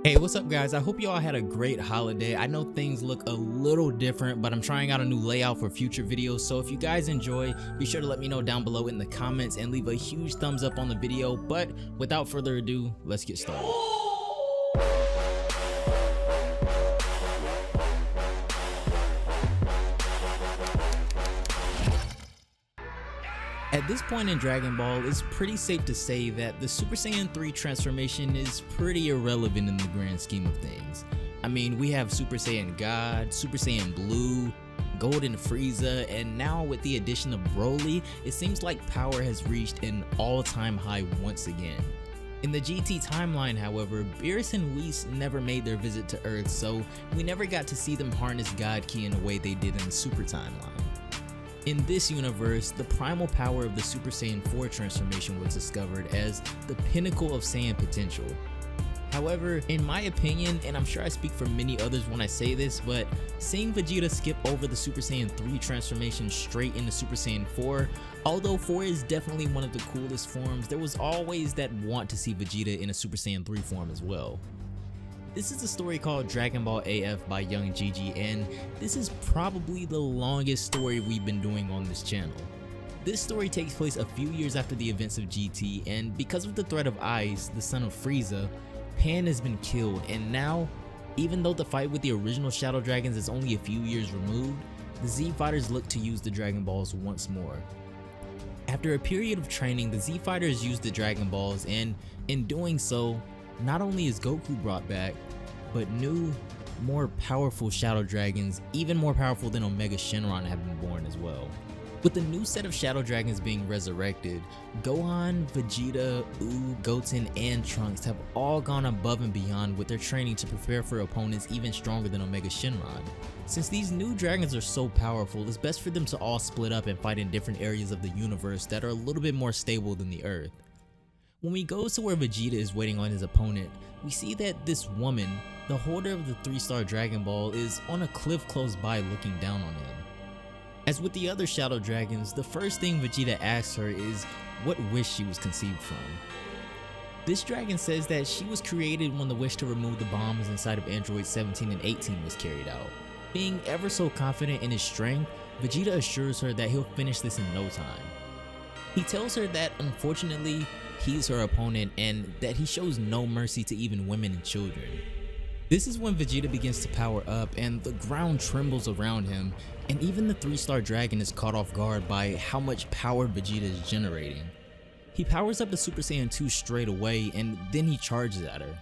Hey, what's up guys? I hope you all had a great holiday. I know things look a little different, but I'm trying out a new layout for future videos, so if you guys enjoy, be sure to let me know down below in the comments and leave a huge thumbs up on the video. But without further ado, let's get started. At this point in Dragon Ball, it's pretty safe to say that the Super Saiyan 3 transformation is pretty irrelevant in the grand scheme of things. I mean, we have Super Saiyan God, Super Saiyan Blue, Golden Frieza, and now with the addition of Broly, it seems like power has reached an all-time high once again. In the GT timeline, however, Beerus and Whis never made their visit to Earth, so we never got to see them harness God Ki in a way they did in the Super timeline. In this universe, the primal power of the Super Saiyan 4 transformation was discovered as the pinnacle of Saiyan potential. However, in my opinion, and I'm sure I speak for many others when I say this, but seeing Vegeta skip over the Super Saiyan 3 transformation straight into Super Saiyan 4, although 4 is definitely one of the coolest forms, there was always that want to see Vegeta in a Super Saiyan 3 form as well. This is a story called Dragon Ball AF by Young Gigi, and this is probably the longest story we've been doing on this channel. This story takes place a few years after the events of GT, and because of the threat of Ice, the son of Frieza, Pan has been killed, and now, even though the fight with the original Shadow Dragons is only a few years removed, the Z Fighters look to use the Dragon Balls once more. After a period of training, the Z Fighters use the Dragon Balls, and in doing so, not only is Goku brought back, but new, more powerful Shadow Dragons, even more powerful than Omega Shenron, have been born as well. With the new set of Shadow Dragons being resurrected, Gohan, Vegeta, Goten, and Trunks have all gone above and beyond with their training to prepare for opponents even stronger than Omega Shenron. Since these new dragons are so powerful, it's best for them to all split up and fight in different areas of the universe that are a little bit more stable than the Earth. When we go to where Vegeta is waiting on his opponent, we see that this woman, the holder of the 3-star Dragon Ball, is on a cliff close by looking down on him. As with the other Shadow Dragons, the first thing Vegeta asks her is what wish she was conceived from. This dragon says that she was created when the wish to remove the bombs inside of androids 17 and 18 was carried out. Being ever so confident in his strength, Vegeta assures her that he'll finish this in no time. He tells her that unfortunately, he's her opponent and that he shows no mercy to even women and children. This is when Vegeta begins to power up and the ground trembles around him, and even the 3-star dragon is caught off guard by how much power Vegeta is generating. He powers up to Super Saiyan 2 straight away and then he charges at her.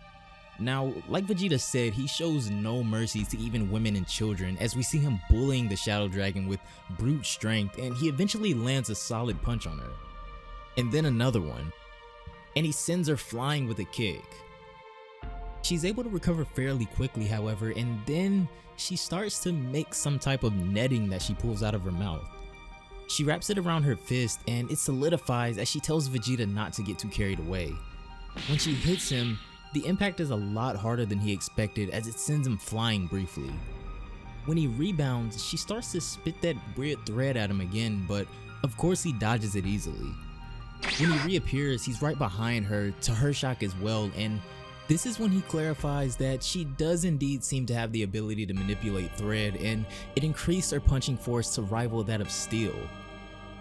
Now, like Vegeta said, he shows no mercy to even women and children as we see him bullying the Shadow Dragon with brute strength, and he eventually lands a solid punch on her. And then another one, and he sends her flying with a kick. She's able to recover fairly quickly, however, and then she starts to make some type of netting that she pulls out of her mouth. She wraps it around her fist and it solidifies as she tells Vegeta not to get too carried away. When she hits him, the impact is a lot harder than he expected as it sends him flying briefly. When he rebounds, she starts to spit that weird thread at him again, but of course he dodges it easily. When he reappears, he's right behind her, to her shock as well, and this is when he clarifies that she does indeed seem to have the ability to manipulate thread, and it increased her punching force to rival that of steel.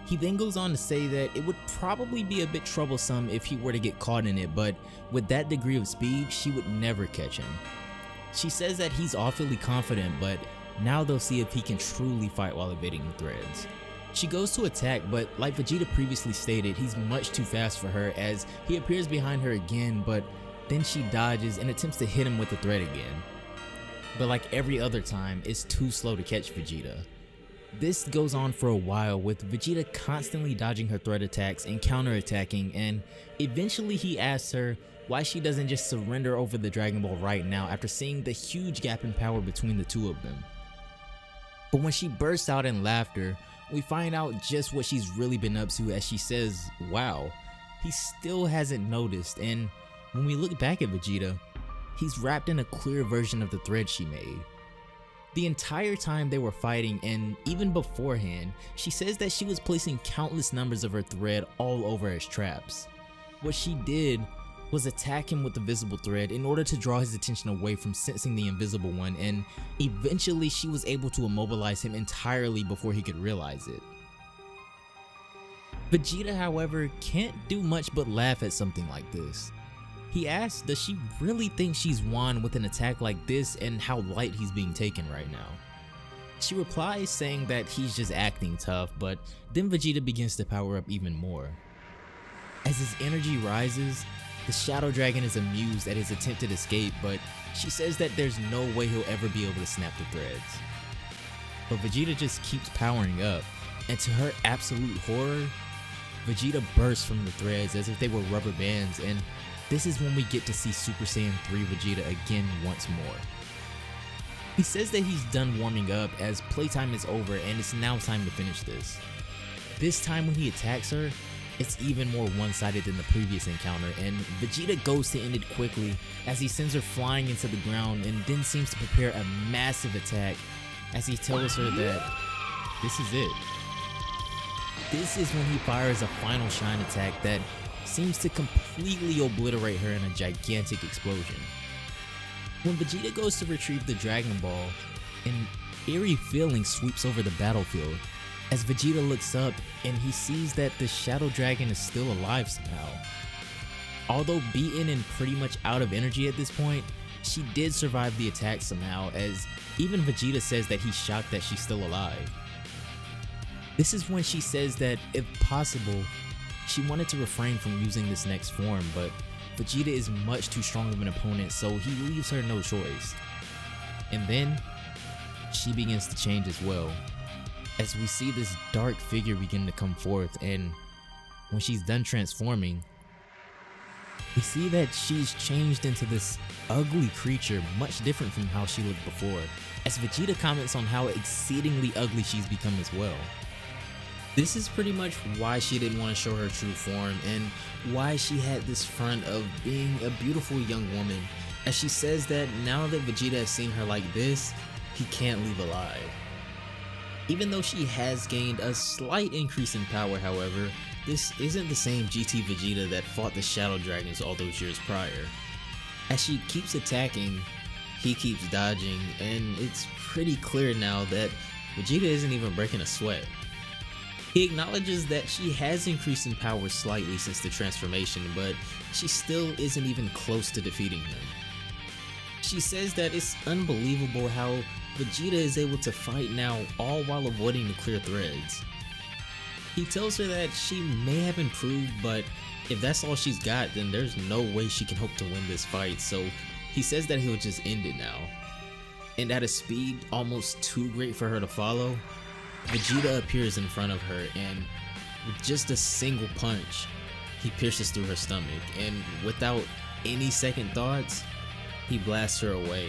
He then goes on to say that it would probably be a bit troublesome if he were to get caught in it, but with that degree of speed, she would never catch him. She says that he's awfully confident, but now they'll see if he can truly fight while evading the threads. She goes to attack, but like Vegeta previously stated, he's much too fast for her as he appears behind her again, but then she dodges and attempts to hit him with the thread again. But like every other time, it's too slow to catch Vegeta. This goes on for a while, with Vegeta constantly dodging her thread attacks and counterattacking, and eventually he asks her why she doesn't just surrender over the Dragon Ball right now after seeing the huge gap in power between the two of them. But when she bursts out in laughter, we find out just what she's really been up to as she says, wow, he still hasn't noticed, and when we look back at Vegeta, he's wrapped in a clear version of the thread she made. The entire time they were fighting, and even beforehand, she says that she was placing countless numbers of her thread all over as traps. What she did was attack him with the visible thread in order to draw his attention away from sensing the invisible one, and eventually she was able to immobilize him entirely before he could realize it. Vegeta, however, can't do much but laugh at something like this. He asks, does she really think she's won with an attack like this and how light he's being taken right now? She replies saying that he's just acting tough, but then Vegeta begins to power up even more. As his energy rises, the Shadow Dragon is amused at his attempted escape, but she says that there's no way he'll ever be able to snap the threads. But Vegeta just keeps powering up, and to her absolute horror, Vegeta bursts from the threads as if they were rubber bands, and this is when we get to see Super Saiyan 3 Vegeta again once more. He says that he's done warming up as playtime is over and it's now time to finish this. This time when he attacks her, it's even more one-sided than the previous encounter, and Vegeta goes to end it quickly as he sends her flying into the ground and then seems to prepare a massive attack as he tells her that this is it. This is when he fires a final shine attack that seems to completely obliterate her in a gigantic explosion. When Vegeta goes to retrieve the Dragon Ball, an eerie feeling sweeps over the battlefield as Vegeta looks up and he sees that the Shadow Dragon is still alive somehow. Although beaten and pretty much out of energy at this point, she did survive the attack somehow, as even Vegeta says that he's shocked that she's still alive. This is when she says that, if possible, she wanted to refrain from using this next form, but Vegeta is much too strong of an opponent, so he leaves her no choice. And then, she begins to change as well, as we see this dark figure begin to come forth, and when she's done transforming, we see that she's changed into this ugly creature much different from how she looked before, as Vegeta comments on how exceedingly ugly she's become as well. This is pretty much why she didn't want to show her true form and why she had this front of being a beautiful young woman, as she says that now that Vegeta has seen her like this, he can't leave alive. Even though she has gained a slight increase in power, however, this isn't the same GT Vegeta that fought the Shadow Dragons all those years prior. As she keeps attacking, he keeps dodging, and it's pretty clear now that Vegeta isn't even breaking a sweat. He acknowledges that she has increased in power slightly since the transformation, but she still isn't even close to defeating him. She says that it's unbelievable how Vegeta is able to fight now, all while avoiding the clear threads. He tells her that she may have improved, but if that's all she's got, then there's no way she can hope to win this fight, so he says that he'll just end it now. And at a speed almost too great for her to follow, Vegeta appears in front of her, and with just a single punch, he pierces through her stomach, and without any second thoughts, he blasts her away,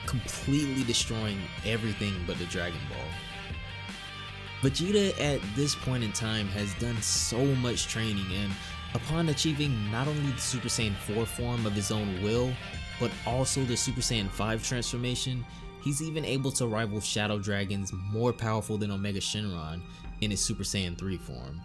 completely destroying everything but the Dragon Ball. Vegeta at this point in time has done so much training, and upon achieving not only the Super Saiyan 4 form of his own will, but also the Super Saiyan 5 transformation, he's even able to rival Shadow Dragons more powerful than Omega Shenron in his Super Saiyan 3 form.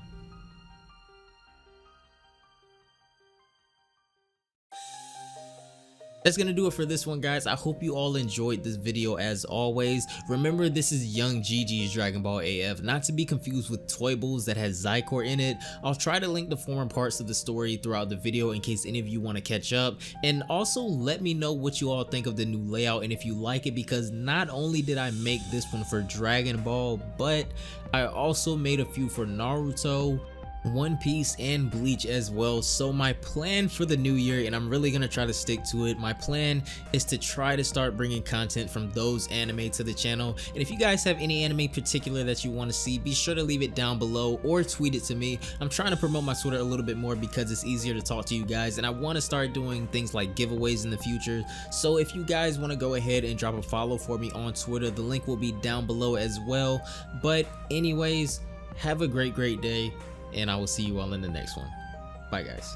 That's gonna do it for this one, guys. I hope you all enjoyed this video as always. Remember, this is Young Gigi's Dragon Ball AF, not to be confused with Toy Bulls that has Zycor in it. I'll try to link the former parts of the story throughout the video in case any of you want to catch up. And also let me know what you all think of the new layout and if you like it, because not only did I make this one for Dragon Ball, but I also made a few for Naruto, One Piece, and Bleach as well. So my plan for the new year, and I'm really gonna try to stick to it, my plan is to try to start bringing content from those anime to the channel. And if you guys have any anime particular that you want to see, be sure to leave it down below or tweet it to me. I'm trying to promote my Twitter a little bit more because it's easier to talk to you guys, and I want to start doing things like giveaways in the future. So if you guys want to go ahead and drop a follow for me on Twitter, the link will be down below as well. But anyways, have a great day, and I will see you all in the next one. Bye, guys.